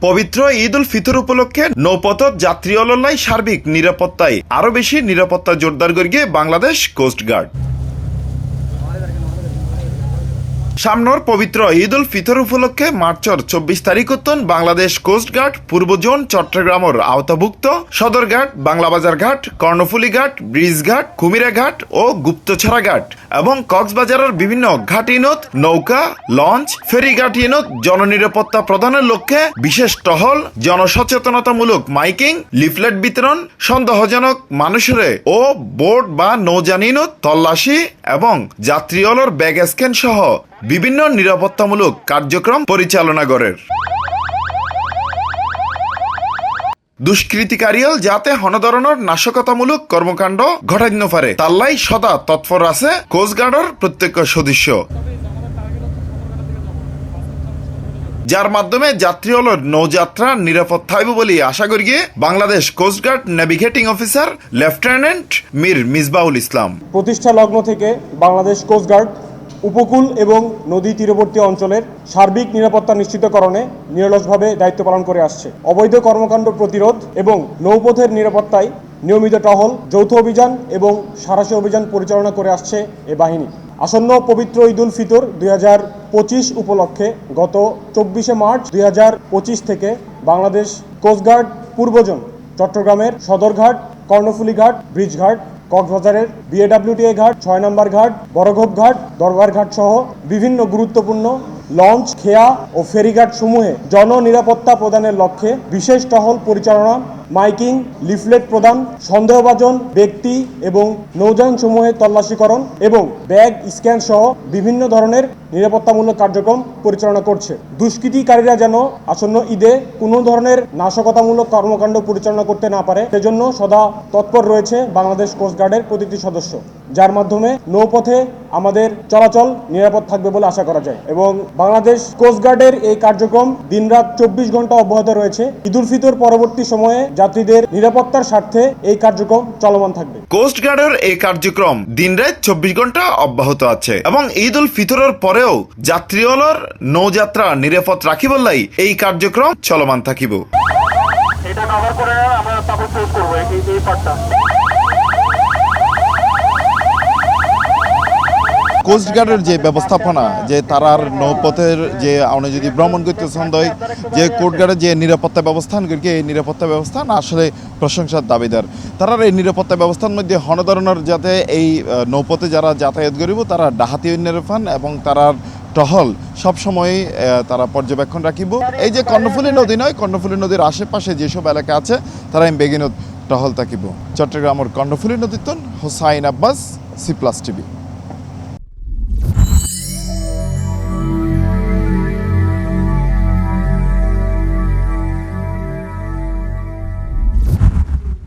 পবিত্র ঈদ উল ফিতর উপলক্ষে নৌপথত যাত্রী অলল্লাই সার্বিক নিরাপত্তায় আরো বেশি নিরাপত্তা জোরদার করিয়ে বাংলাদেশ কোস্টগার্ড। সামনের পবিত্র ঈদ উল ফিতর উপলক্ষে মার্চর 24 তারিখ বাংলাদেশ কোস্টগার্ড পূর্ব জোন চট্টগ্রামের আওতাভুক্ত সদরঘাট, বাংলাবাজার ঘাট, কর্ণফুলী ঘাট, ব্রিজ ঘাট, কুমিরা ঘাট ও গুপ্তছড়া ঘাট এবং কক্সবাজারের বিভিন্ন ঘাট ইনত নৌকা, লঞ্চ, ফেরিঘাট ইনত জননিরাপত্তা প্রদানের লক্ষ্যে বিশেষ টহল, জনসচেতনতামূলক মাইকিং, লিফলেট বিতরণ, সন্দেহজনক মানুষের ও বোট বা নৌযানিনত তল্লাশি এবং যাত্রীওয়ালার ব্যাগ স্ক্যান সহ বিভিন্ন নিরাপত্তামূলক কার্যক্রম পরিচালনা করে। দুষ্কৃতিকারীল যাতে হন ধরনের নাশকতামূলক কর্মকাণ্ড ঘটাইতে না পারে তাল্লাই সদা তৎপর আছে কোস্টগার্ডের প্রত্যেক সদস্য, যার মাধ্যমে যাত্রীওয়ালার নৌযাত্রা নিরাপদ থাকবে বলে আশা করি Bangladesh coast guard navigating officer lieutenant Mir Misbaul Islam. প্রতিষ্ঠা লগ্ন থেকে বাংলাদেশ কোস্টগার্ড উপকূল এবং নদী তীরবর্তী অঞ্চলের সার্বিক নিরাপত্তা নিশ্চিতকরণে নিরলসভাবে দায়িত্ব পালন করে আসছে। অবৈধ কর্মকাণ্ড প্রতিরোধ এবং নৌপথের নিরাপত্তায় নিয়মিত টহল, যৌথ অভিযান এবং সাঁড়াশি অভিযান পরিচালনা করে আসছে এ বাহিনী। আসন্ন পবিত্র ঈদ উল ফিতর 2025 উপলক্ষে গত 24শে মার্চ 2025 থেকে বাংলাদেশ কোস্টগার্ড পূর্বজন চট্টগ্রামের সদরঘাট, কর্ণফুলী ঘাট, ব্রিজ ঘাট, কক্সবাজারের BAWTA ঘাট, 6 নম্বর ঘাট, বড়ঘোপ ঘাট, দরবার ঘাট সহ বিভিন্ন গুরুত্বপূর্ণ লঞ্চ, খেয়া ও ফেরিঘাট সমূহে জননিরাপত্তা প্রদানের লক্ষ্যে বিশেষ টহল পরিচালনা, মাইকিং, লিফলেট প্রদান, সন্দেহভাজন ব্যক্তি এবং নৌযান সমূহে তল্লাশিকরণ এবং ব্যাগ স্ক্যান সহ বিভিন্ন ধরনের নিরাপত্তামূলক কার্যক্রম পরিচালনা করছে। দুষ্কৃতিকারীরা যেন আসন্ন ঈদে কোনো ধরনের নাশকতামূলক কর্মকাণ্ড পরিচালনা করতে না পারে সেজন্য সদা তৎপর রয়েছে বাংলাদেশ কোস্টগার্ডের প্রতিটি সদস্য, যার মাধ্যমে নৌপথে আমাদের চলাচল নিরাপদ থাকবে বলে আশা করা যায়। এবং বাংলাদেশ কোস্টগার্ডের এই কার্যক্রম দিনরাত 24 ঘন্টা অব্যাহত রয়েছে। ঈদ উল ফিতর পরবর্তী সময়ে যাত্রীদের নিরাপত্তার স্বার্থে এই কার্যক্রম চলমান থাকবে। কোস্টগার্ডের এই কার্যক্রম দিনরাত 24 ঘন্টা অব্যাহত আছে এবং ঈদ উল ফিতরের পরেও যাত্রীওয়ালার নৌযাত্রা নিরাপদ রাখিবলাই এই কার্যক্রম চলমান থাকিব। এটা কভার করে আমরা তারপর শেষ করব এই পার্টটা। কোস্টগার্ডের যে ব্যবস্থাপনা, যে তারার নৌপথের যে আমরা যদি ভ্রমণ করতে সন্দেহ যে কোস্টগার্ডের যে নিরাপত্তা ব্যবস্থান করি এই নিরাপত্তা ব্যবস্থান আসলে প্রশংসার দাবিদার। তারার এই নিরাপত্তা ব্যবস্থার মধ্যে হনধরনের যাতে এই নৌপথে যারা যাতায়াত করিব তারা ডাহাতি নিরাপন এবং তারার টহল সবসময় তারা পর্যবেক্ষণ রাখিব। এই যে কর্ণফুলী নদী নয়, কর্ণফুলী নদীর আশেপাশে যেসব এলাকা আছে তারা এই বেগিনত টহল থাকিব। চট্টগ্রামের কর্ণফুলী নদীতন হোসাইন আব্বাস, C+ TV।